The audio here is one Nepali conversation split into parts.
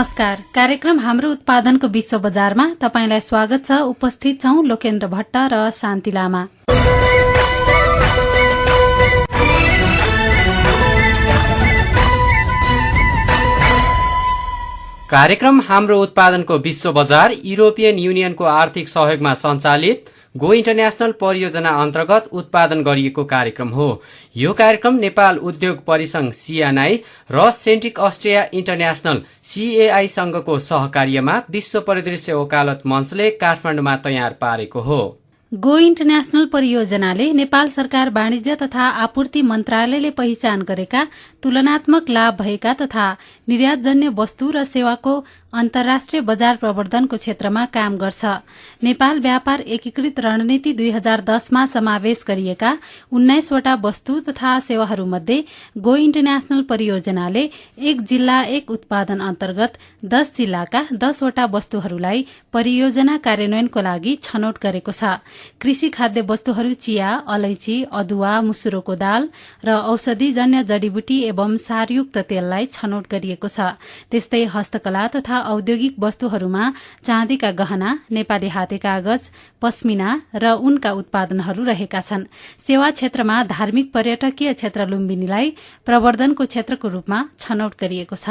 नमस्कार। कार्यक्रम हाम्रो उत्पादनको विश्व बजारमा तपाईंलाई स्वागत छ। उपस्थित छौं लोकेन्द्र भट्ट र शान्ति लामा। कार्यक्रम हाम्रो उत्पादनको विश्व बजार युरोपियन युनियनको आर्थिक सहयोगमा सञ्चालित गो इन्टरनेशनल परियोजना अन्तर्गत उत्पादन गरिएको कार्यक्रम हो। यो कार्यक्रम नेपाल उद्योग परिसंघ सीएनआई र सेन्ट्रिक अस्ट्रिया इन्टरनेशनल सीएआई संघको सहकार्यमा विश्व परिदृश्य वकालत मञ्चले काठमाडौँमा तयार पारेको हो। गो इन्टरनेशनल परियोजनाले नेपाल सरकार वाणिज्य तथा आपूर्ति मन्त्रालयले पहिचान गरेका तुलनात्मक लाभ भएका तथा निर्यातजन्य वस्तु र सेवाको अन्तर्राष्ट्रिय बजार प्रवर्धनको क्षेत्रमा काम गर्छ। नेपाल व्यापार एकीकृत रणनीति 2010 मा समावेश गरिएका 19 वटा वस्तु तथा सेवाहरूमध्ये गो इन्टरनेशनल परियोजनाले एक जिल्ला एक उत्पादन अन्तर्गत 10 जिल्लाका 10 वटा वस्तुहरूलाई परियोजना कार्यान्वयनको लागि छनौट गरेको छ। कृषि खाद्य वस्तुहरू चिया, अलैची, अदुवा, मुसुरोको दाल र औषधिजन्य जडीबुटी एवं सारयुक्त तेललाई छनौट गरिएको छ। त्यस्तै हस्तकला तथा औद्योगिक वस्तुहरूमा चाँदीका गहना, नेपाली हाते कागज, पश्मिना र उनका उत्पादनहरू रहेका छन्। सेवा क्षेत्रमा धार्मिक पर्यटकीय क्षेत्र लुम्बिनीलाई प्रवर्धनको क्षेत्रको रूपमा छनौट गरिएको छ।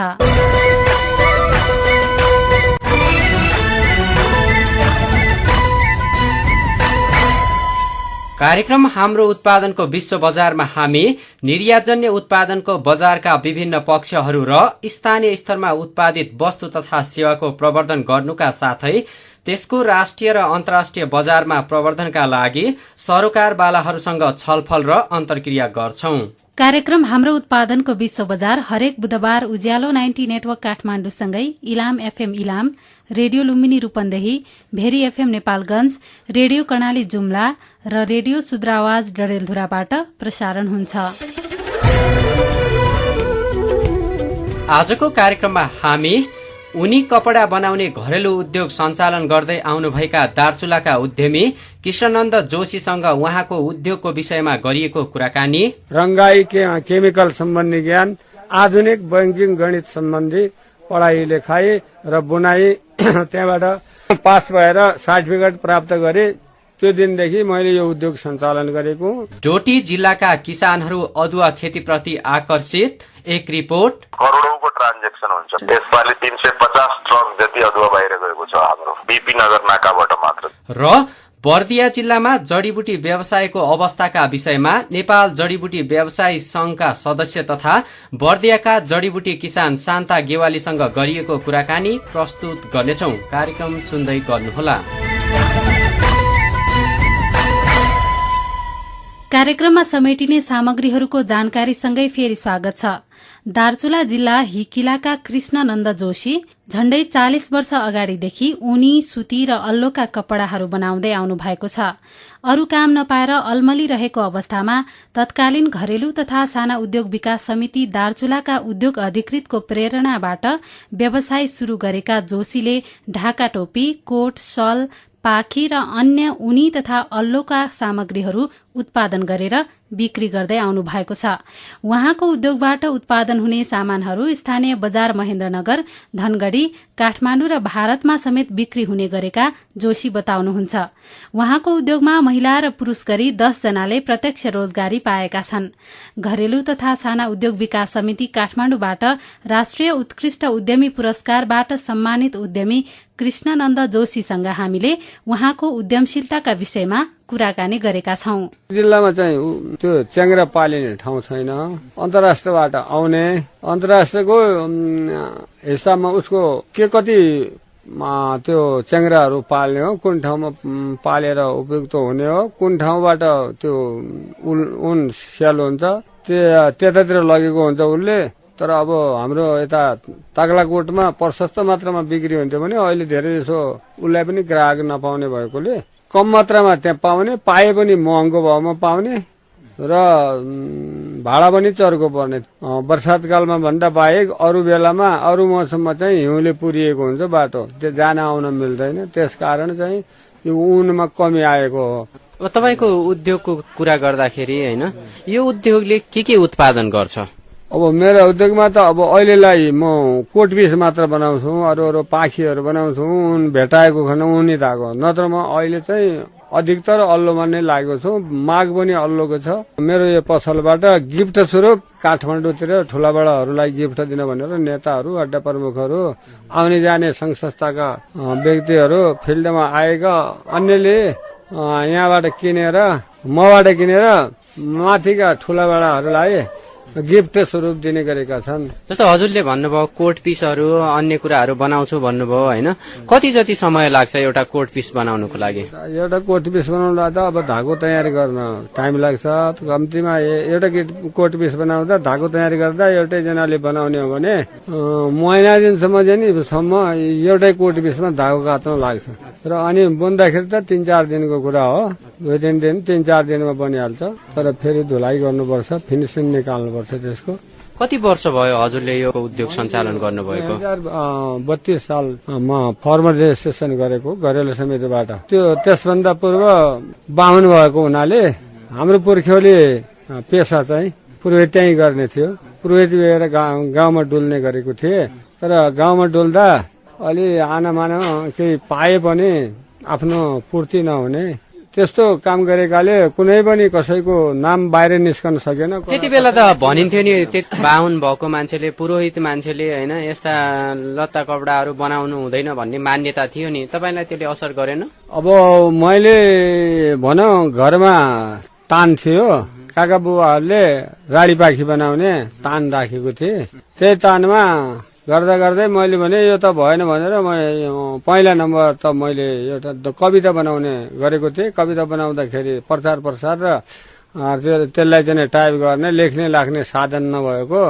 कार्यक्रम हाम्रो उत्पादनको विश्व बजारमा हामी निर्यातजन्य उत्पादनको बजारका विभिन्न पक्षहरू र स्थानीय स्तरमा उत्पादित वस्तु तथा सेवाको प्रवर्धन गर्नुका साथै त्यसको राष्ट्रिय र अन्तर्राष्ट्रिय बजारमा प्रवर्धनका लागि सरोकारवालाहरूसँग छलफल र अन्तर्क्रिया गर्छौं। कार्यक्रम हाम्रो उत्पादनको विश्व बजार हरेक बुधबार उज्यालो 90 नेटवर्क काठमाडौँसँगै Ilam FM Ilam, radio Lumbini Rupandehi, Bheri FM Nepalgunj, radio Karnali Jumla र रेडियो सुद्रावाज डडेलधुराबाट प्रसारण हुन्छ। आजको कार्यक्रममा हामी उनी कपडा बनाउने घरेलु उद्योग सञ्चालन गर्दै आउनुभएका दार्चुलाका उद्यमी कृष्णनन्द जोशीसँग उहाँको उद्योगको विषयमा गरिएको कुराकानी, रंगाई केमिकल सम्बन्धी ज्ञान, आधुनिक बैंकिङ गणित सम्बन्धी पढाइ लेखाई र बुनाई त्यहाँबाट पास भएर सर्टिफिकेट प्राप्त गरे। त्यो दिनदेखि मैले यो उद्योग सञ्चालन गरेको। डोटी जिल्लाका किसानहरू अदुवा खेतीप्रति आकर्षित, एक रिपोर्ट। करोडौंको ट्रान्जेक्सन हुन्छ। यसपालि 350 ट्रक जति अदुवा बाहिर गएको छ हाम्रो बीपी नगर नाकाबाट मात्र। र बर्दिया जिल्लामा जडीबुटी व्यवसायको अवस्थाका विषयमा नेपाल जडीबुटी व्यवसायी संघका सदस्य तथा बर्दियाका जडीबुटी किसान शान्ता गेवालीसँग गरिएको कुराकानी प्रस्तुत गर्नेछौं। कार्यक्रम सुन्दै गर्नुहोला। कार्यक्रममा समेटिने सामग्रीहरूको जानकारीसँगै फेरि स्वागत छ। दार्चुला जिल्ला हिकिलाका कृष्णनन्द जोशी झण्डै 40 वर्ष अगाडिदेखि ऊनी, सुती र अल्लोका कपडाहरू बनाउँदै आउनु भएको छ। अरू काम नपाएर अल्मलिरहेको अवस्थामा तत्कालीन घरेलु तथा साना उद्योग विकास समिति दार्चुलाका उद्योग अधिकृतको प्रेरणाबाट व्यवसाय शुरू गरेका जोशीले ढाका टोपी, कोट, सल, पाखी र अन्य ऊनी तथा अल्लोका सामग्रीहरू उत्पादन गरेर बिक्री गर्दै आउनु भएको छ। उहाँको उद्योगबाट उत्पादन हुने सामानहरू स्थानीय बजार महेन्द्रनगर, धनगढ़ी, काठमाडौँ र भारतमा समेत बिक्री हुने गरेका जोशी बताउनुहुन्छ। उहाँको उद्योगमा महिला र पुरूष गरी 10 जनाले प्रत्यक्ष रोजगारी पाएका छन्। घरेलु तथा साना उद्योग विकास समिति काठमाडौँबाट राष्ट्रिय उत्कृष्ट उद्यमी पुरस्कारबाट सम्मानित उद्यमी कृष्णनन्द जोशीसँग हामीले उहाँको उद्यमशीलताका विषयमा कुराकानी गरेका छौं। जिल्लामा चाहिँ त्यो च्याङ्ग्रा पालिने ठाउँ छैन। अन्तर्राष्ट्रबाट आउने, अन्तर्राष्ट्रको हिसाबमा उसको के कति त्यो च्याङ्ग्राहरू पाल्ने हो, कुन ठाउँमा पालेर उपयुक्त हुने हो, कुन ठाउँबाट त्यो उन सेल हुन्छ, त्यतातिर लगेको हुन्छ उसले। तर अब हाम्रो यता तागलाकोटमा प्रशस्त मात्रामा बिक्री हुन्थ्यो भने अहिले धेरै जसो उसलाई पनि ग्राहक नपाउने भएकोले कम मात्रामा त्यहाँ पाउने, पाए पनि महँगो भावमा पाउने र भाडा पनि चर्को पर्ने। बर्सातकालमा भन्दा बाहेक अरू बेलामा अरू मौसममा चाहिँ हिउँले पुरिएको हुन्छ बाटो, त्यो जान आउन मिल्दैन। त्यसकारण चाहिँ यो ऊनमा कमी आएको हो। तपाईको उद्योगको कुरा गर्दाखेरि हैन, यो उद्योगले के उत्पादन गर्छ? अब मेरो उद्योगमा त अब अहिलेलाई म कोट पिस मात्र बनाउँछु, अरू पाखीहरू बनाउँछु, उन भेटाएको खण्ड उनी धागो, नत्र म अहिले चाहिँ अधिकतर अल्लोमा नै लागेको छु। माग पनि अल्लोको छ। मेरो यो पसलबाट गिफ्ट स्वरूप काठमाडौँतिर ठुला बडाहरूलाई गिफ्ट दिन भनेर नेताहरू, अड्डा प्रमुखहरू, आउने जाने संघ संस्थाका व्यक्तिहरू, फिल्डमा आएका अन्यले यहाँबाट किनेर, मबाट किनेर माथिका ठुला बडाहरूलाई गिफ्ट स्वरूप दिने गरेका छन्। जस्तो हजुरले भन्नुभयो कोट पिसहरू अन्य कुराहरू बनाउँछु भन्नुभयो होइन, कति जति समय लाग्छ एउटा कोट पिस बनाउनुको लागि? एउटा कोट पिस बनाउनलाई त अब धागो तयारी गर्न टाइम लाग्छ। कम्तीमा एउटा कोट पिस बनाउँदा धागो तयारी गर्दा एउटै जनाले बनाउने हो भने महिना दिनसम्म एउटै कोट पिसमा धागो काट्न लाग्छ। र अनि बुन्दाखेरि त 3-4 दिनको कुरा हो। 2-3 दिन 3-4 दिनमा बनिहाल्छ। तर फेरि धुलाइ गर्नुपर्छ, फिनिसिङ निकाल्नुपर्छ त्यसको। कति वर्ष भयो हजुरले यो उद्योग सञ्चालन गर्नुभएको? 2032 सालमा फर्मर रेजिस्ट्रेसन गरेको घरेलु समितिबाट। त्यसभन्दा पूर्व बाहुन भएको हुनाले हाम्रो पुर्ख्यौली पेसा चाहिँ पुरोहित त्यहीँ गर्ने थियो। पुरोहित गएर गाउँमा डुल्ने गरेको थिए। तर गाउँमा डुल्दा अलि आनामाना केही पाए पनि आफ्नो पूर्ति नहुने त्यस्तो काम गरेकाले कुनै पनि कसैको नाम बाहिर निस्कन सकेन। त्यति बेला त भनिन्थ्यो नि बाहुन भएको मान्छेले, पुरोहित मान्छेले होइन यस्ता लत्ता कपडाहरू बनाउनु हुँदैन भन्ने मान्यता थियो नि, तपाईँलाई त्यसले असर गरेन? अब मैले भनौँ घरमा तान थियो, काका बुवाहरूले राडी पाखी बनाउने तान राखेको थिए। त्यही तानमा गर्दा गर्दै मैले भने यो त भएन भनेर पहिला नम्बर त मैले एउटा कविता बनाउने गरेको थिएँ। कविता बनाउँदाखेरि प्रचार र त्यसलाई चाहिँ टाइप गर्ने लेख्ने लाग्ने साधन नभएको,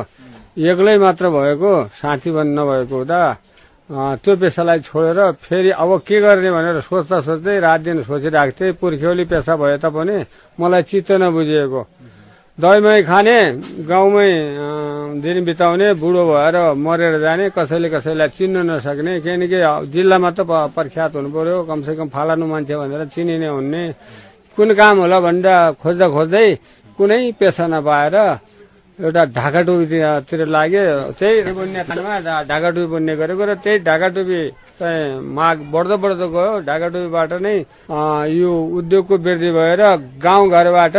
एक्लै मात्र भएको, साथी पनि नभएको हुँदा त्यो पेसालाई छोडेर फेरि अब के गर्ने भनेर सोच्दा सोच्दै रात दिन सोचिरहेको थिएँ। पुर्ख्यौली पेसा भए तापनि मलाई चित्त नबुझिएको। दहीमही खाने, गाउँमै दिन बिताउने, बुढो भएर मरेर जाने, कसैलाई चिन्न नसक्ने, केही न केही जिल्लामा त प्रख्यात हुनु पर्यो, कमसेकम फालानु मान्छे भनेर चिनिने हुने। कुन काम होला भन्दा खोज्दै कुनै पेसा नपाएर एउटा ढाका टोपीतिर लागे। त्यही बुन्ने काममा ढाका टोपी बुन्ने गरेको र त्यही ढाका टोपी चाहिँ माग बढ्दो गयो। ढाका टोपीबाट नै यो उद्योगको वृद्धि भएर गाउँघरबाट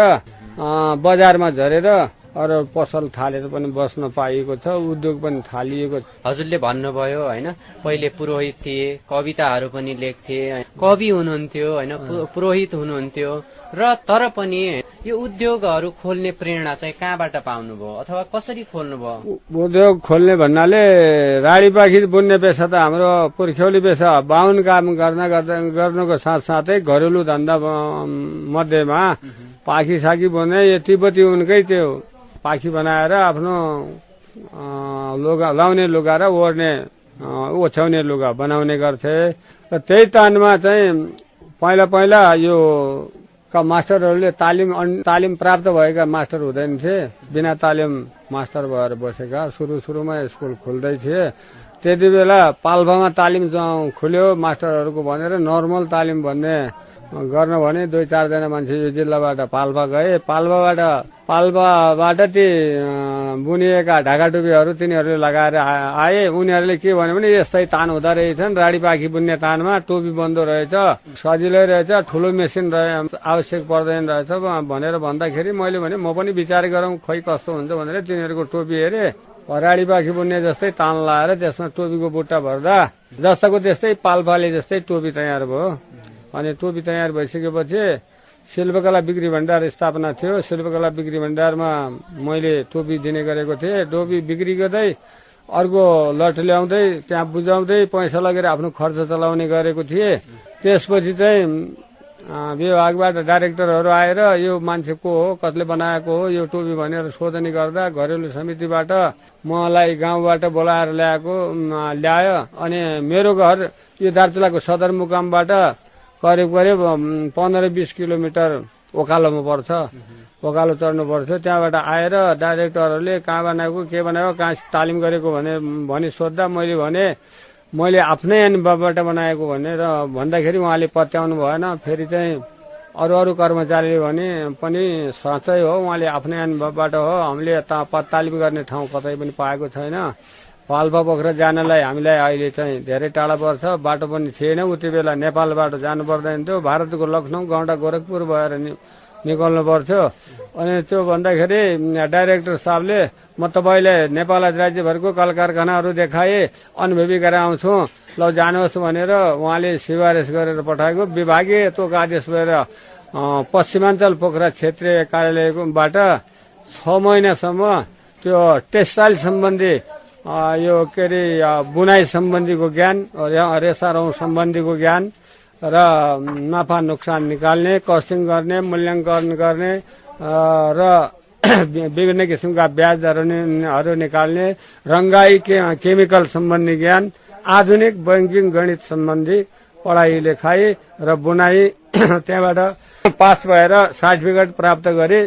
बजारमा झरेर अरू पसल थालेर पनि बस्न पाइएको छ, उद्योग पनि थालिएको छ। हजुरले भन्नुभयो होइन पहिले पुरोहित थिए, कविताहरू पनि लेख्थे, कवि हुनुहुन्थ्यो होइन, पुरोहित हुनुहुन्थ्यो र तर पनि यो उद्योगहरू खोल्ने प्रेरणा चाहिँ कहाँबाट पाउनुभयो अथवा कसरी खोल्नुभयो? उद्योग खोल्ने भन्नाले राडी पाखी बुन्ने पेसा त हाम्रो पुर्ख्यौली पेसा। बाहुन काम गर्नको साथसाथै घरेलु धन्दा मध्येमा पाखी साखी बुन्ने, यो तिब्बती उनकै त्यो पाखी बनाएर आफ्नो लाउने लुगा र ओढ्ने ओछ्याउने लुगा बनाउने गर्थे। र त्यही तानमा चाहिँ पहिला यो मास्टरहरूले तालिम प्राप्त भएका मास्टर हुँदैन थिए, बिना तालिम मास्टर भएर बसेका। सुरुमा स्कुल खोल्दै थिए। त्यति बेला पाल्पामा तालिम खुल्यो मास्टरहरूको भनेर नर्मल तालिम भन्ने गर्न भने 2-4 जना मान्छे यो जिल्लाबाट पाल्पा गए। पाल्पाबाट ती बुनिएका ढाका टोपीहरू तिनीहरूले लगाएर आए। उनीहरूले के भन्यो भने यस्तै तान हुँदो रहेछन्, राडी पाखी बुन्ने तानमा टोपी बन्दो रहेछ, सजिलै रहेछ, ठुलो मेसिन आवश्यक पर्दैन रहेछ भनेर भन्दाखेरि मैले भने म पनि विचार गरौँ खै कस्तो हुन्छ भनेर तिनीहरूको टोपी हेरे। राडी पाखी बुन्ने जस्तै तान लाएर त्यसमा टोपीको बुट्टा भर्दा जस्ताको त्यस्तै पाल्पाले जस्तै टोपी तयार भयो। अनि टोपी तयार भइसकेपछि शिल्पकला बिक्री भण्डार स्थापना थियो। शिल्पकला बिक्री भण्डारमा मैले टोपी दिने गरेको थिएँ। टोपी बिक्री गर्दै अर्को लट ल्याउँदै त्यहाँ बुझाउँदै पैसा लगेर आफ्नो खर्च चलाउने गरेको थिएँ। त्यसपछि चाहिँ विभागबाट डाइरेक्टरहरू आएर यो मान्छे को हो, कसले बनाएको हो यो टोपी भनेर सोधनी गर्दा घरेलु समितिबाट मलाई गाउँबाट बोलाएर ल्यायो। अनि मेरो घर यो दार्चुलाको सदरमुकामबाट करिब 15-20 किलोमिटर ओकालोमा पर्छ। ओकालो चढ्नु पर्थ्यो। त्यहाँबाट आएर डाइरेक्टरहरूले कहाँ बनाएको, के बनाएको, कहाँ तालिम गरेको भनी सोद्धा मैले आफ्नै अनुभवबाट बनाएको भनेर भन्दाखेरि उहाँले पत्याउनु भएन। फेरि चाहिँ अरू कर्मचारीले भने पनि साँच्चै हो, उहाँले आफ्नै अनुभवबाट हो, हामीले तालिम गर्ने ठाउँ कतै पनि पाएको छैन। पाल्पा पोखरा जानलाई हामीलाई अहिले चाहिँ धेरै टाढा पर्छ, बाटो पनि थिएन। उति बेला नेपालबाट जानु पर्दैन थियो, भारतको लखनऊ गौडा गोरखपुर भएर निकल्नु पर्थ्यो। अनि त्यो भन्दाखेरि डाइरेक्टर साहबले म तपाईँले नेपाल राज्यभरको कल कारखानाहरू देखाए, अनुभवी गराउँछु, ल जानुहोस् भनेर उहाँले सिफारिस गरेर पठाएको। विभागीय तोक आदेश भएर पश्चिमाञ्चल पोखरा क्षेत्रीय कार्यालयबाट 6 महिनासम्म त्यो टेक्सटाइल सम्बन्धी यो के अरे बुनाई सम्बन्धीको ज्ञान, रेसा रौँ सम्बन्धीको ज्ञान र नाफा नोक्सान निकाल्ने, कस्टिङ गर्ने, मूल्याङ्कन गर्ने र विभिन्न किसिमका ब्याज दरहरू निकाल्ने, रङ्गाई केमिकल सम्बन्धी ज्ञान, आधुनिक बैंकिङ गणित सम्बन्धी पढाइ लेखाइ र बुनाई त्यहाँबाट पास भएर सर्टिफिकेट प्राप्त गरे।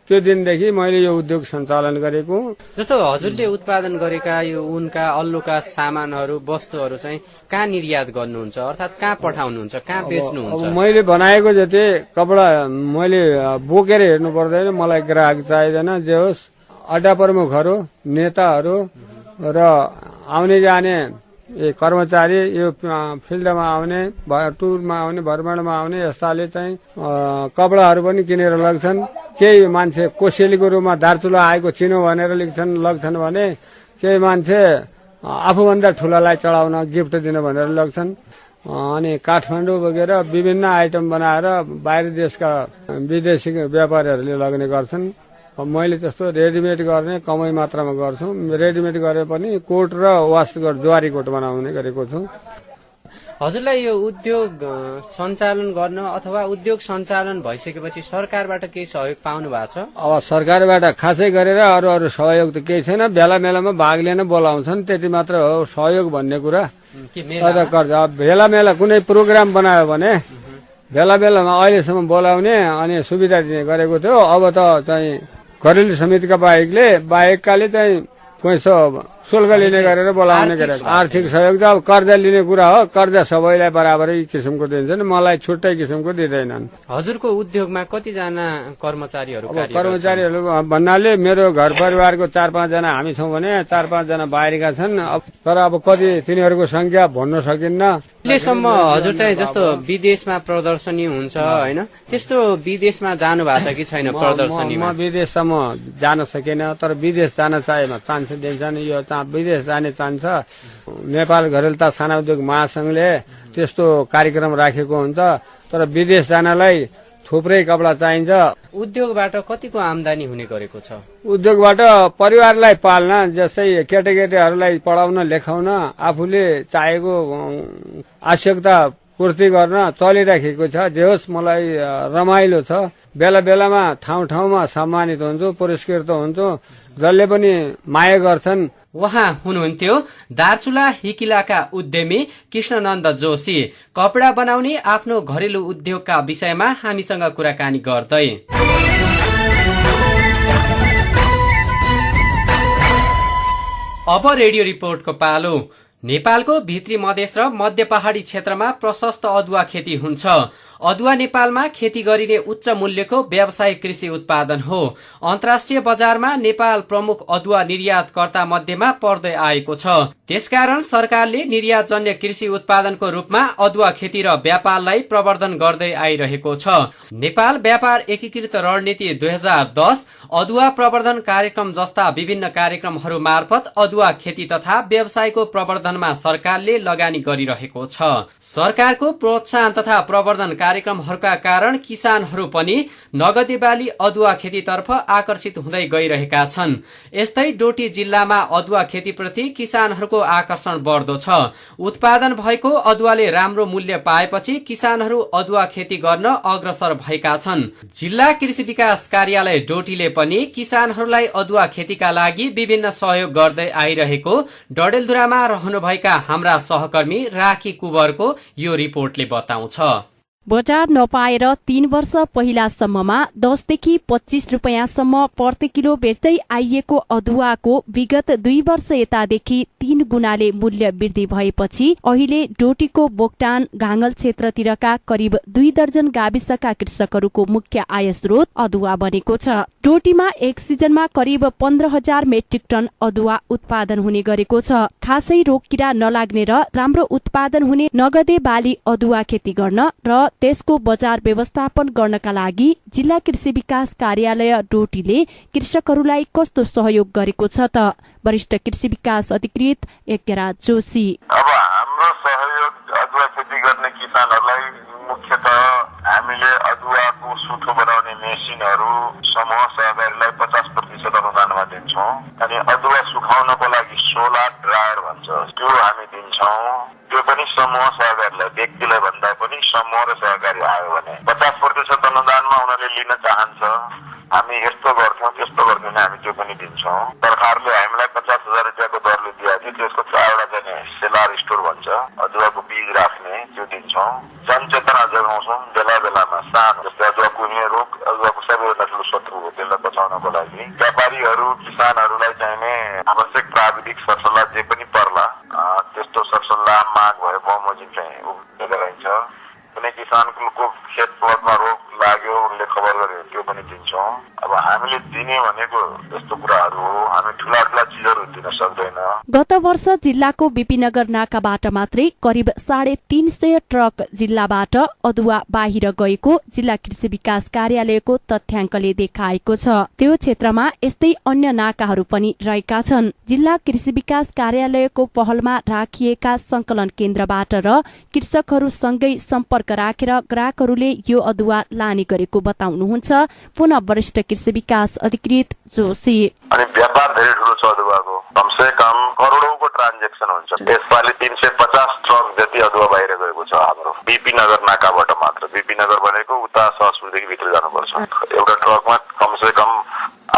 त्यो दिनदेखि मैले यो उद्योग सञ्चालन गरेको। जस्तो हजुरले उत्पादन गरेका यो उनका अल्लुका सामानहरू वस्तुहरू चाहिँ कहाँ निर्यात गर्नुहुन्छ, अर्थात् कहाँ पठाउनुहुन्छ, कहाँ बेच्नुहुन्छ? मैले बनाएको जति कपडा मैले बोकेर हेर्नु पर्दैन, मलाई ग्राहक चाहिँदैन। जे होस् अड्डा प्रमुखहरू, नेताहरू र आउने जाने कर्मचारी, यो फिल्डमा आउने, टुरमा आउने, भ्रमणमा आउने यस्ताले चाहिँ कपडाहरू पनि किनेर लग्छन्। केही मान्छे कोसेलीको रूपमा दार्चुला आएको चिनो भनेर लग्छन् भने केही मान्छे आफूभन्दा ठुलालाई चढाउन गिफ्ट दिन भनेर लग्छन्। अनि काठमाडौँ बगेर विभिन्न आइटम बनाएर बाहिर देशका विदेशी व्यापारीहरूले लग्ने गर्छन्। मैले त्यस्तो रेडिमेड गर्ने कमै मात्रामा गर्छु। रेडिमेड गरे पनि कोट र वास ज्वारी कोट बनाउने गरेको छु। हजुरलाई यो उद्योग सञ्चालन गर्न अथवा उद्योग सञ्चालन भइसकेपछि सरकारबाट केही सहयोग पाउनु भएको छ? अब सरकारबाट खासै गरेर अरू सहयोग त केही छैन। बेला बेलामा भाग लिन बोलाउँछन्, त्यति मात्र हो सहयोग भन्ने कुरा। बेला बेला कुनै प्रोग्राम बनायो भने बेला बेलामा अहिलेसम्म बोलाउने अनि सुविधा दिने गरेको थियो। अब त चाहिँ घरेलु समितिका बाहेककाले चाहिँ पैसा शुल्क लिने गरेर बोलाउने गरेको। आर्थिक सहयोग त अब कर्जा लिने कुरा हो, कर्जा सबैलाई बराबरै किसिमको दिन्छन्, मलाई छुट्टै किसिमको दिँदैनन्। हजुरको उद्योगमा कतिजना कर्मचारीहरू? कर्मचारीहरू भन्नाले मेरो घर परिवारको 4-5 जना हामी छौँ भने 4-5 जना बाहिरका छन्। तर अब कति तिनीहरूको संख्या भन्न सकिन्न। अहिलेसम्म हजुर चाहिँ जस्तो विदेशमा प्रदर्शनी हुन्छ होइन, त्यस्तो विदेशमा जानु भएको छ कि छैन प्रदर्शनीमा? म विदेशसम्म जान सकेन, तर विदेश जान चान्स दिन्छन्। यो विदेश जाने चाहन्छ। नेपाल घरेलु साना उद्योग महासंघले त्यस्तो कार्यक्रम राखेको हुन्छ। तर विदेश जानलाई थुप्रै कपडा चाहिन्छ। उद्योगबाट कतिको आमदानी हुने गरेको छ? उद्योगबाट परिवारलाई पाल्न, जस्तै केटाकेटीहरूलाई पढाउन लेखाउन, आफूले चाहेको आवश्यकता पूर्ति गर्न चलिराखेको छ। जे होस् मलाई रमाइलो छ। बेला बेलामा ठाउँ ठाउँमा सम्मानित हुन्छु, पुरस्कृत हुन्छु, जसले पनि माया गर्छन्। उहाँ हुनुहुन्थ्यो दार्चुला हिकिलाका उद्यमी कृष्णनन्द जोशी। कपडा बनाउने आफ्नो घरेलु उद्योगका विषयमा हामीसँग कुराकानी गर्दै। अब रेडियो रिपोर्टको पालो। नेपालको भित्री मधेस र मध्य पहाडी क्षेत्रमा प्रशस्त अदुवा खेती हुन्छ। अदुवा नेपालमा खेती गरिने उच्च मूल्यको व्यावसायिक कृषि उत्पादन हो। अन्तर्राष्ट्रिय बजारमा नेपाल प्रमुख अदुवा निर्यातकर्ता मध्येमा पर्दै आएको छ। त्यसकारण सरकारले निर्यातजन्य कृषि उत्पादनको रूपमा अदुवा खेती र व्यापारलाई प्रवर्धन गर्दै आइरहेको छ। नेपाल व्यापार एकीकृत रणनीति 2010, अदुवा प्रवर्धन कार्यक्रम जस्ता विभिन्न कार्यक्रमहरू मार्फत अदुवा खेती तथा व्यवसायको प्रवर्धनमा सरकारले लगानी गरिरहेको छ। सरकारको प्रोत्साहन तथा प्रवर्धन कार्यक्रमहरूका कारण किसानहरू पनि नगदे बाली अदुवा खेतीतर्फ आकर्षित हुँदै गइरहेका छन्। यस्तै डोटी जिल्लामा अदुवा खेतीप्रति किसानहरूको आकर्षण बढ्दो छ। उत्पादन भएको अदुवाले राम्रो मूल्य पाएपछि किसानहरू अदुवा खेती गर्न अग्रसर भएका छन्। जिल्ला कृषि विकास कार्यालय डोटीले पनि किसानहरूलाई अदुवा खेतीका लागि विभिन्न सहयोग गर्दै आइरहेको डडेलधुरामा रहनुभएका हाम्रा सहकर्मी राखी कुवरको यो रिपोर्टले बताउँछ। बजार नपाएर 3 वर्ष पहिलासम्ममा 10 देखि 25 रुपैयाँसम्म प्रति किलो बेच्दै आइएको अदुवाको विगत 2 वर्ष यतादेखि 3 गुणाले मूल्य वृद्धि भएपछि अहिले डोटीको बोक्टान घाङ्गल क्षेत्रतिरका करिब 2 दर्जन गाविसका कृषकहरूको मुख्य आय स्रोत अदुवा बनेको छ। डोटीमा एक सिजनमा करिब 15,000 मेट्रिक टन अदुवा उत्पादन हुने गरेको छ। खासै रोग किरा नलाग्ने र राम्रो उत्पादन हुने नगदे बाली अदुवा खेती गर्न र त्यसको बजार व्यवस्थापन गर्नका लागि जिल्ला कृषि विकास कार्यालय डोटीले कृषकहरूलाई कस्तो सहयोग गरेको छ त? वरिष्ठ कृषि विकास अधिकृत यज्ञराज जोशी। अब हाम्रो सहयोग अदुवा खेती गर्ने किसानहरूलाई मुख्यतः हामीले अदुवाको सुठो बनाउने मेसिनहरू समूह सहकारीलाई 50% अनुदानमा दिन्छौँ। अनि अदुवा सुकाउनको लागि सोलर ड्रायर भन्छ त्यो हामी दिन्छौँ। त्यो पनि समूह सहकारीलाई, व्यक्तिलाई भन्दा पनि समूह र सहकारी आयो भने 50% अनुदानमा उनीहरूले लिन चाहन्छ। हामी यस्तो गर्थ्यौँ त्यस्तो गर्थ्यौँ भने हामी त्यो पनि दिन्छौँ। सरकारले हामीलाई 50,000 रुपियाँको दरले दिएको थियो, त्यसको 4वटा चाहिँ सेलार स्टोर भन्छ अदुवाको बीज राख्ने, त्यो दिन्छौँ। जनचेतना जगाउँछौँ बेला बेलामा। सानो जस्तै अदुवा कुहिने रोग अदुवाको सबैभन्दा ठुलो शत्रु हो, त्यसलाई बचाउनको लागि व्यापारीहरू किसानहरूलाई चाहिने आवश्यक प्राविधिक सरसल्लाह जे पनि पर्ला त्यस्तो सरसल्लाह माग भए बमोजिम चाहिँ उपलब्ध गराइन्छ। कुनै किसानको खेत प्लटमा रोग लाग्यो उनले खबर गर्यो त्यो पनि दिन्छौँ। अब हामीले दिने भनेको यस्तो कुराहरू हो, हामी ठुला ठुला चिजहरू दिन सक्दैन। गत वर्ष जिल्लाको बिपिनगर नाकाबाट मात्रै करिब 350 ट्रक जिल्लाबाट अदुवा बाहिर गएको जिल्ला कृषि विकास कार्यालयको तथ्याङ्कले देखाएको छ। त्यो क्षेत्रमा यस्तै अन्य नाकाहरू पनि रहेका छन्। जिल्ला कृषि विकास कार्यालयको पहलमा राखिएका संकलन केन्द्रबाट र कृषकहरूसँगै सम्पर्क राखेर ग्राहकहरूले यो अदुवा लाने गरेको बताउनुहुन्छ पुनः वरिष्ठ कृषि विकास अधिकृत जोशी। अनि व्यापार धेरै ठुलो छ अदुवाको, कमसे कम करोडौंको ट्रान्जेक्सन हुन्छ। यसपालि 350 ट्रक जति अदुवा बाहिर गएको छ हाम्रो बीपी नगर नाकाबाट मात्र। बीपी नगर भनेको उता सहसपुरदेखि भित्र जानुपर्छ। एउटा ट्रकमा कमसे कम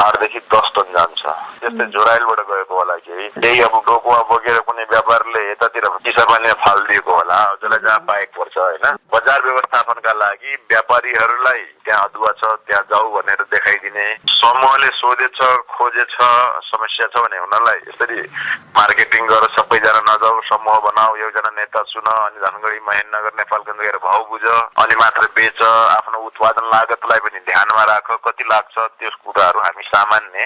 8 देखि 10 टन जान्छ। त्यस्तै जोराइलबाट गएको होला केही अब डोकुवा बोकेर कुनै व्यापारले यतातिर चिसापानीमा फालिदिएको होला, जसलाई जहाँ पाएको पर्छ होइन। बजार व्यवस्थापनका लागि व्यापारीहरूलाई त्यहाँ अदुवा छ त्यहाँ जाऊ भनेर देखाइदिने, समूहले सोधेछ खोजेछ समस्या छ भने उनीहरूलाई यसरी मार्केटिङ गरेर सबैजना नजाऊ समूह बनाऊ, एकजना नेता चुन, अनि धनगढी महेन्द्रनगर नेपालगञ्ज गएर भाउ बुझ अनि मात्र बेच, आफ्नो उत्पादन लागतलाई पनि ध्यानमा राख, कति लाग्छ त्यो कुराहरू हामी सामान्य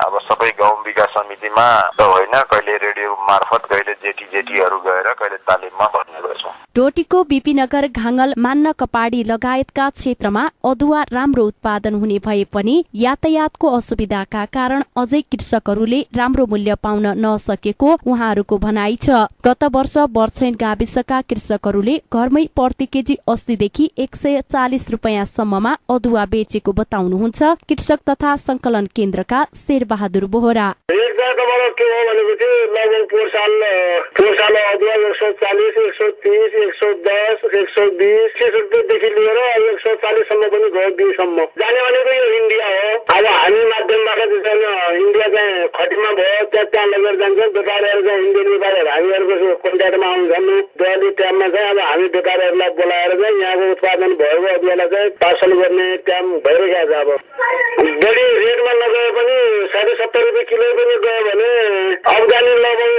अब सबै गाउँ विकास समितिमा त होइन, कहिले रेडियो मार्फत कहिले जेटीहरू गएर कहिले तालिममा बस्ने गर्छौँ। डोटीको बिपिनगर घाङ्गल मान्न कपाडी लगायतका क्षेत्रमा अदुवा राम्रो उत्पादन हुने भए पनि यातायातको असुविधाका कारण अझै कृषकहरूले राम्रो मूल्य पाउन नसकेको उहाँहरूको भनाइ छ। गत वर्ष बर्छैन गाविसका कृषकहरूले घरमै प्रति केजी 80 देखि 140 रुपैयाँसम्ममा अदुवा बेचेको बताउनुहुन्छ कृषक तथा संकलन केन्द्रका शेरबहादुर बोहरा। पोहोर साल अदुवा 140, 130, 110, 120 देखि लिएर 140 सम्म पनि गयो, 2 सम्म जाने भनेको यो इन्डिया हो। अब हामी माध्यमबाट इन्डिया चाहिँ खटीमा भयो, त्यहाँ लगेर जान्छ व्यापारीहरू चाहिँ इन्डियन व्यापारीहरू हामीहरूको कन्ट्याक्टमा आउँछन्। दिवाली टाइममा चाहिँ अब हामी व्यापारीहरूलाई बोलाएर चाहिँ यहाँको उत्पादन भएको अदुवालाई चाहिँ पार्सल गर्ने टाइम भइरहेको छ। अब बढी रेटमा नगए पनि 70 रुपियाँ किलो पनि गयो भने अफगानी लगभग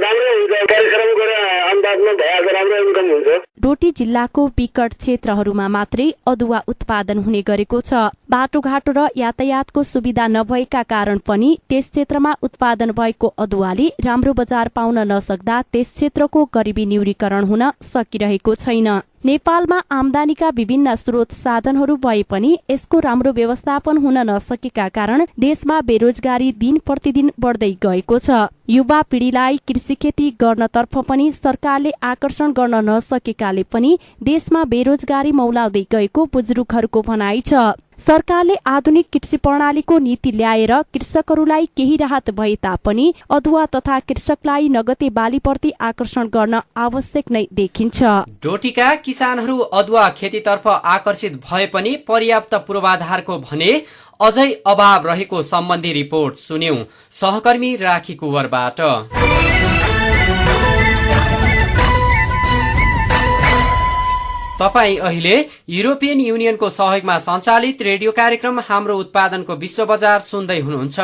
राम्रो हुन्छ, परिश्रम गरे अन्दाजमा भएको राम्रो इन्कम हुन्छ। डोटी जिल्लाको विकट क्षेत्रहरूमा मात्रै अदुवा उत्पादन हुने गरेको छ। बाटोघाटो र यातायातको सुविधा नभएका कारण पनि त्यस क्षेत्रमा उत्पादन भएको अदुवाले राम्रो बजार पाउन नसक्दा त्यस क्षेत्रको गरिबी न्यूनीकरण हुन सकिरहेको छैन। नेपालमा आमदानीका विभिन्न स्रोत साधनहरू भए पनि यसको राम्रो व्यवस्थापन हुन नसकेका कारण देशमा बेरोजगारी दिन प्रतिदिन बढ्दै गएको छ। युवा पीढ़ीलाई कृषि खेती गर्नतर्फ पनि सरकारले आकर्षण गर्न नसकेकाले पनि देशमा बेरोजगारी मौलाउँदै गएको बुजुर्गहरूको भनाइ छ। सरकारले आधुनिक कृषि प्रणालीको नीति ल्याएर कृषकहरूलाई केही राहत भए तापनि अदुवा तथा कृषकलाई नगदे बालीप्रति आकर्षण गर्न आवश्यक नै देखिन्छ। डोटीका किसानहरू अदुवा खेतीतर्फ आकर्षित भए पनि पर्याप्त पूर्वाधारको भने अझै अभाव रहेको सम्बन्धी रिपोर्ट सुन्यौं सहकर्मी राखी कुवरबाट। तपाईँ अहिले युरोपियन युनियनको सहयोगमा सञ्चालित रेडियो कार्यक्रम हाम्रो उत्पादनको विश्व बजार सुन्दै हुनुहुन्छ।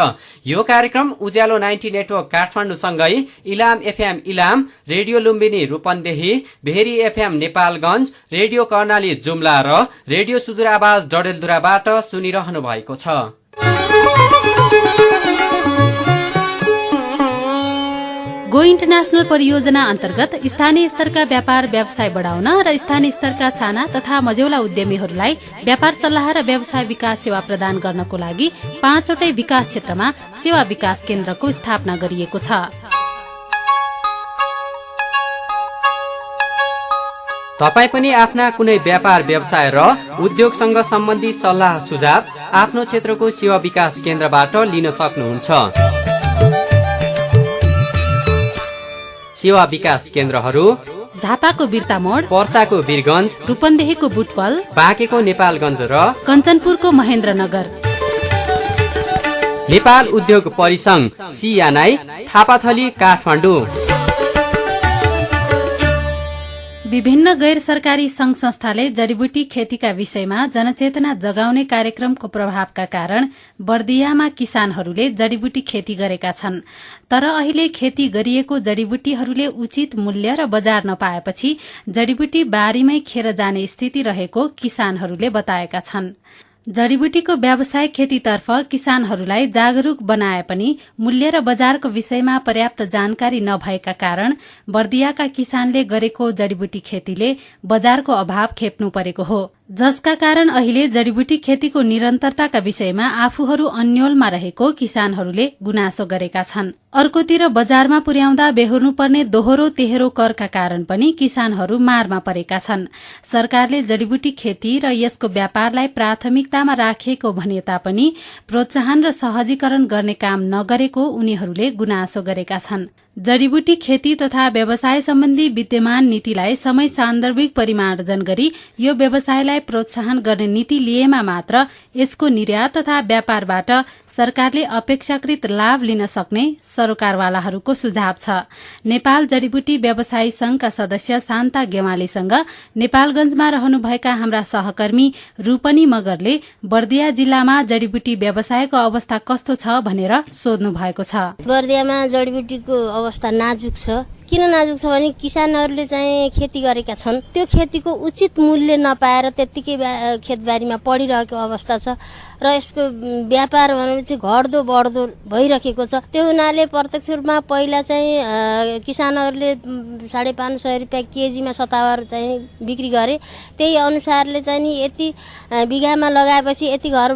यो कार्यक्रम उज्यालो 90 नेटवर्क काठमाडौँसँगै Ilam FM Ilam, radio Lumbini Rupandehi, Bheri FM Nepalgunj, radio Karnali Jumla र रेडियो सुदूर आवाज डडेलधुराबाट सुनिरहनु भएको छ। गो इन्टरनेशनल परियोजना अन्तर्गत स्थानीय स्तरका व्यापार व्यवसाय बढाउन र स्थानीय स्तरका साना तथा मझौला उद्यमीहरूलाई व्यापार सल्लाह र व्यवसाय विकास सेवा प्रदान गर्नको लागि 5 वटै विकास क्षेत्रमा सेवा विकास केन्द्रको स्थापना गरिएको छ। तपाई पनि आफ्ना कुनै व्यापार व्यवसाय र उद्योगसँग सम्बन्धित सल्लाह सुझाव आफ्नो क्षेत्रको सेवा विकास केन्द्रबाट लिन सक्नुहुन्छ। सेवा विकास केन्द्रहरू झापाको बिर्तामोड, पर्साको वीरगञ्ज, रूपन्देहीको बुटवल, बाँकेको नेपालगञ्ज र कञ्चनपुरको महेन्द्रनगर। नेपाल उद्योग परिसंघ सियानाई, थापाथली, काठमाडौँ। विभिन्न गैर सरकारी संघ संस्थाले जडीबुटी खेतीका विषयमा जनचेतना जगाउने कार्यक्रमको प्रभावका कारण बर्दियामा किसानहरूले जडीबुटी खेती गरेका छन्। तर अहिले खेती गरिएको जडीबुटीहरूले उचित मूल्य र बजार नपाएपछि जडीबुटी बारीमै खेर जाने स्थिति रहेको किसानहरूले बताएका छन्। जडीबुटीको व्यावसायिक खेतीतर्फ किसानहरूलाई जागरूक बनाए पनि मूल्य र बजारको विषयमा पर्याप्त जानकारी नभएका कारण बर्दियाका किसानले गरेको जडीबुटी खेतीले बजारको अभाव खेप्नु परेको हो, जसका कारण अहिले जडीबुटी खेतीको निरन्तरताका विषयमा आफूहरू अन्योलमा रहेको किसानहरूले गुनासो गरेका छन्। अर्कोतिर बजारमा पुर्याउँदा बेहोर्नुपर्ने दोहोरो तेह्रो करका कारण पनि किसानहरू मारमा परेका छन्। सरकारले जडीबुटी खेती र यसको व्यापारलाई प्राथमिकतामा राखेको भने तापनि प्रोत्साहन र सहजीकरण गर्ने काम नगरेको उनीहरूले गुनासो गरेका छन्। जडीबुटी खेती तथा व्यवसाय सम्बन्धी विद्यमान नीतिलाई समय सान्दर्भिक परिमार्जन गरी यो व्यवसायलाई प्रोत्साहन गर्ने नीति लिएमा मात्र यसको निर्यात तथा व्यापारबाट सरकारले अपेक्षाकृत लाभ लिन सक्ने सरोकारवालाहरूको सुझाव छ। नेपाल जडीबुटी व्यवसायी संघका सदस्य शान्ता गेवालीसँग नेपालगञ्जमा रहनुभएका हाम्रा सहकर्मी रूपनी मगरले बर्दिया जिल्लामा जडीबुटी व्यवसायको अवस्था कस्तो छ भनेर सोध्नु भएको छ। बर्दियामा जडीबुटीको अवस्था नाजुक छ। किन नाजुक छ भने किसानहरूले चाहिँ खेती गरेका छन्, त्यो खेतीको उचित मूल्य नपाएर त्यत्तिकै खेतबारीमा पडिरहेको अवस्था छ र यसको व्यापार भनेपछि घट्दो बढ्दो भइरहेको छ। त्यो हुनाले प्रत्यक्ष रूपमा पहिला चाहिँ किसानहरूले 550 रुपियाँ केजीमा सतावर चाहिँ बिक्री गरे। त्यही अनुसारले चाहिँ नि यति बिघामा लगाएपछि यति घर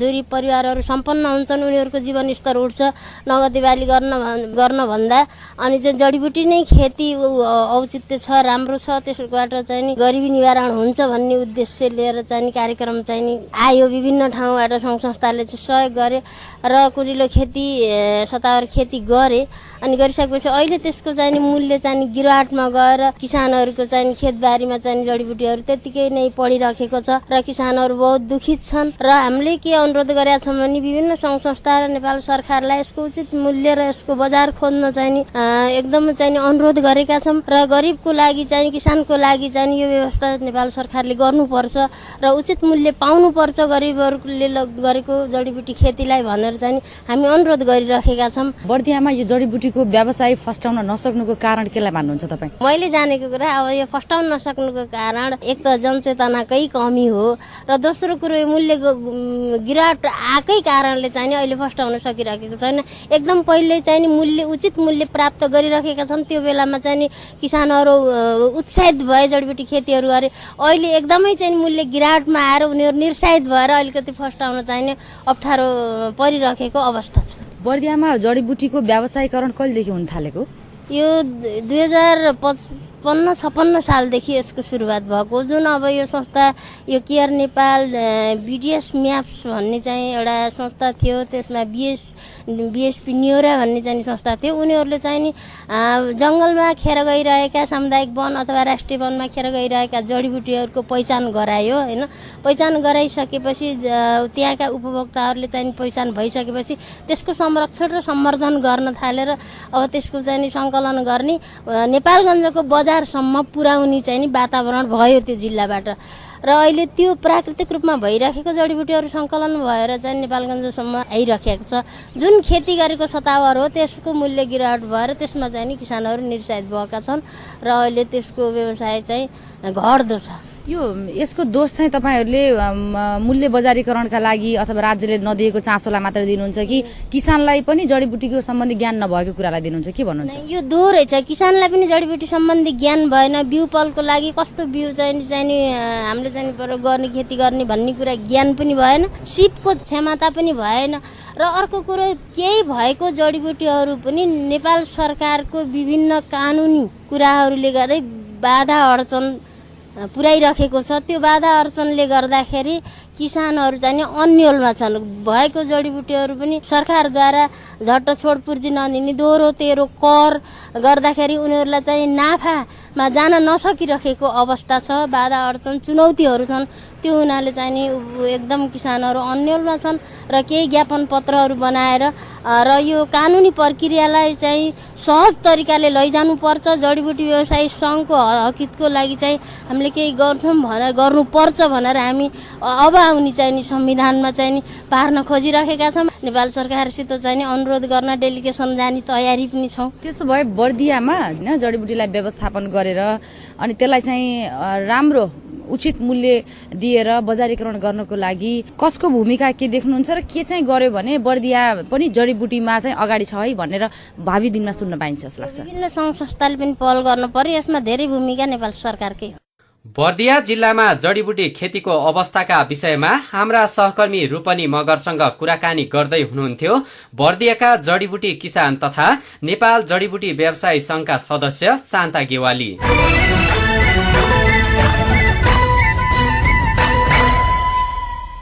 धुरी परिवारहरू सम्पन्न हुन्छन्, उनीहरूको जीवनस्तर उठ्छ नगदी बाली गर्न भन्दा। अनि चाहिँ जडीबुटी नै खेती औचित्य छ, राम्रो छ, त्यसबाट चाहिँ नि गरिबी निवारण हुन्छ भन्ने उद्देश्य लिएर चाहिँ कार्यक्रम चाहिँ नि आयो। विभिन्न ठाउँबाट संघ संस्थाले चाहिँ सहयोग गरे र कुरिलो खेती सतावर खेती गरे। अनि गरिसकेपछि अहिले त्यसको चाहिँ नि मूल्य चाहिँ गिरावटमा गएर किसानहरूको चाहिँ खेतबारीमा चाहिँ जडीबुटीहरू त्यतिकै नै पडिरहेको छ र किसानहरू बहुत दुखित छन्। र हामीले के अनुरोध गरेका छौँ भने विभिन्न संघ संस्था र नेपाल सरकारलाई यसको उचित मूल्य र यसको बजार खोज्न चाहिँ नि एकदम चाहिँ अनुरोध गरेका छौँ र गरिबको लागि चाहिँ किसानको लागि चाहिँ यो व्यवस्था नेपाल सरकारले गर्नुपर्छ र उचित मूल्य पाउनुपर्छ गरिबहरूले गरेको जडीबुटी खेतीलाई भनेर चाहिँ हामी अनुरोध गरिरहेका छौँ। बर्दियामा यो जडीबुटीको व्यवसाय फस्टाउन नसक्नुको कारण केलाई मान्नुहुन्छ तपाईँ? मैले जानेको कुरा अब यो फस्टाउन नसक्नुको कारण एक त जनचेतनाकै कमी हो र दोस्रो कुरो यो मूल्यको गिरावट आएकै कारणले चाहिँ अहिले फस्टाउन सकिरहेको छैन। एकदम पहिले चाहिँ मूल्य उचित मूल्य प्राप्त गरिरहेका छन्, त्यो बेलामा चाहिँ किसानहरू उत्साहित भए जडीबुटी खेतीहरू गरे। अहिले एकदमै चाहिँ मूल्य गिरावटमा आएर उनीहरू निरुत्साहित भएर अलिकति फस्टाउन चाहिने अप्ठ्यारो परिरहेको अवस्था छ। बर्दियामा जडीबुटीको व्यावसायीकरण कहिलेदेखि हुन थालेको? यो 2055-56 सालदेखि यसको सुरुवात भएको, जुन अब यो संस्था यो केयर नेपाल बीडीएस म्याप्स भन्ने चाहिँ एउटा संस्था थियो, त्यसमा बीएसपी न्योरा भन्ने चाहिँ संस्था थियो। उनीहरूले चाहिँ नि जङ्गलमा खेर गइरहेका सामुदायिक वन अथवा राष्ट्रिय वनमा खेर गइरहेका जडीबुटीहरूको पहिचान गरायो हैन। पहिचान गराइसकेपछि त्यहाँका उपभोक्ताहरूले चाहिँ पहिचान भइसकेपछि त्यसको संरक्षण र सम्वर्धन गर्न थालेर अब त्यसको चाहिँ सङ्कलन गर्ने नेपालगञ्जको बजार बजारसम्म पुर्याउने चाहिँ नि वातावरण भयो त्यो जिल्लाबाट र अहिले त्यो प्राकृतिक रूपमा भइराखेको जडीबुटीहरू सङ्कलन भएर चाहिँ नेपालगञ्जसम्म आइराखेको छ। जुन खेती गरेको सतावर हो त्यसको मूल्य गिरावट भएर त्यसमा चाहिँ नि किसानहरू निरुत्साहित भएका छन् र अहिले त्यसको व्यवसाय चाहिँ घट्दो छ। यसको दोष चाहिँ तपाईहरूले मूल्य बजारीकरणका लागि अथवा राज्यले नदिएको चासोलाई मात्र दिनुहुन्छ कि किसानलाई पनि जडीबुटीको सम्बन्धी ज्ञान नभएको कुरालाई दिनुहुन्छ, के भन्नुहुन्छ? यो दोहोरै छ। किसानलाई पनि जडीबुटी सम्बन्धी ज्ञान भएन, बिउ पलको लागि कस्तो बिउ चाहिँ हामीले चाहिँ गर्ने खेती गर्ने भन्ने कुरा ज्ञान पनि भएन, सिपको क्षमता पनि भएन र अर्को कुरो केही भएको जडीबुटीहरू पनि नेपाल सरकारको विभिन्न कानुनी कुराहरूले गर्दै बाधा अडचन पुर्याइराखेको छ। त्यो बाधा अडचनले गर्दाखेरि किसानहरू चाहिँ अन्यलमा छन्। भएको जडीबुटीहरू पनि सरकारद्वारा झट्ट छोडपुर्जी नदिने, दोहोरो तेह्रो कर गर्दाखेरि उनीहरूलाई चाहिँ नाफामा जान नसकिरहेको अवस्था छ। बाधा अडचन चुनौतीहरू छन्। त्यो हुनाले चाहिँ नि एकदम किसानहरू अन्यलमा छन् र केही ज्ञापन पत्रहरू बनाएर र यो कानुनी प्रक्रियालाई चाहिँ सहज तरिकाले लैजानुपर्छ। जडीबुटी व्यवसायी सङ्घको हकितको लागि चाहिँ हामीले केही गर्छौँ भनेर गर्नुपर्छ भनेर हामी अब आउने चाहिँ नि संविधानमा चाहिँ नि पार्न खोजिरहेका छौँ। नेपाल सरकारसित चाहिँ नि अनुरोध गर्न डेलिगेसन जाने तयारी पनि छौँ। त्यसो भए बर्दियामा हैन जडीबुटीलाई व्यवस्थापन गरेर अनि त्यसलाई चाहिँ राम्रो उचित मूल्य दिएर बजारीकरण गर्नको लागि कसको भूमिका के देख्नुहुन्छ र के चाहिँ गर्यो भने बर्दिया पनि जडीबुटीमा चाहिँ अगाडि छ है भनेर भावी दिनमा सुन्न पाइन्छ जस्तो लाग्छ? विभिन्न सङ्घ संस्थाले पनि पहल गर्नु पर्यो। यसमा धेरै भूमिका नेपाल सरकारकै हो। बर्दिया जिल्लामा जडीबुटी खेतीको अवस्थाका विषयमा हाम्रा सहकर्मी रूपनी मगरसँग कुराकानी गर्दै हुनुहुन्थ्यो बर्दियाका जडीबुटी किसान तथा नेपाल जडीबुटी व्यवसायी संघका सदस्य शान्ता गेवाली।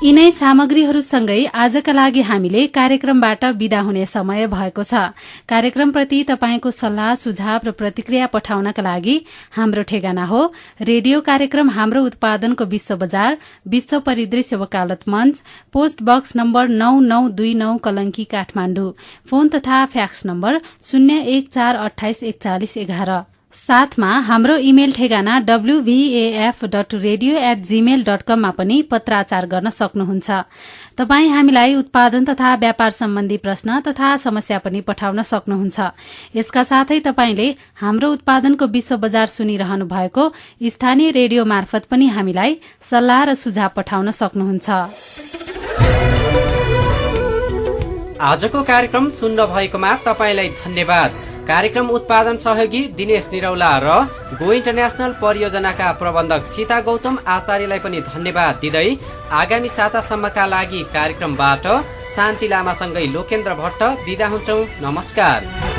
यिनै सामग्रीहरूसँगै आजका लागि हामीले कार्यक्रमबाट बिदा हुने समय भएको छ। कार्यक्रमप्रति तपाईँको सल्लाह सुझाव र प्रतिक्रिया पठाउनका लागि हाम्रो ठेगाना हो रेडियो कार्यक्रम हाम्रो उत्पादनको विश्व बजार, विश्व परिदृश्य वकालत मञ्च, post box number 9929 Kalanki Kathmandu, phone तथा फ्याक्स नम्बर 01484111। साथमा हाम्रो इमेल ठेगाना wvaf.radio@gmail.com मा पनि पत्राचार गर्न सक्नुहुन्छ। तपाई हामीलाई उत्पादन तथा व्यापार सम्बन्धी प्रश्न तथा समस्या पनि पठाउन सक्नुहुन्छ। यसका साथै तपाईले हाम्रो उत्पादनको विश्व बजार सुनिरहनु भएको स्थानीय रेडियो मार्फत पनि हामीलाई सल्लाह र सुझाव पठाउन सक्नुहुन्छ। आजको कार्यक्रम सुन्न भएकोमा तपाईलाई धन्यवाद। कार्यक्रम उत्पादन सहयोगी दिनेश निरौला र गो इन्टरनेशनल परियोजनाका प्रबन्धक सीता गौतम आचार्यलाई पनि धन्यवाद दिँदै आगामी सातासम्मका लागि कार्यक्रमबाट शान्ति लामासँगै लोकेन्द्र भट्ट बिदा हुन्छौं। नमस्कार।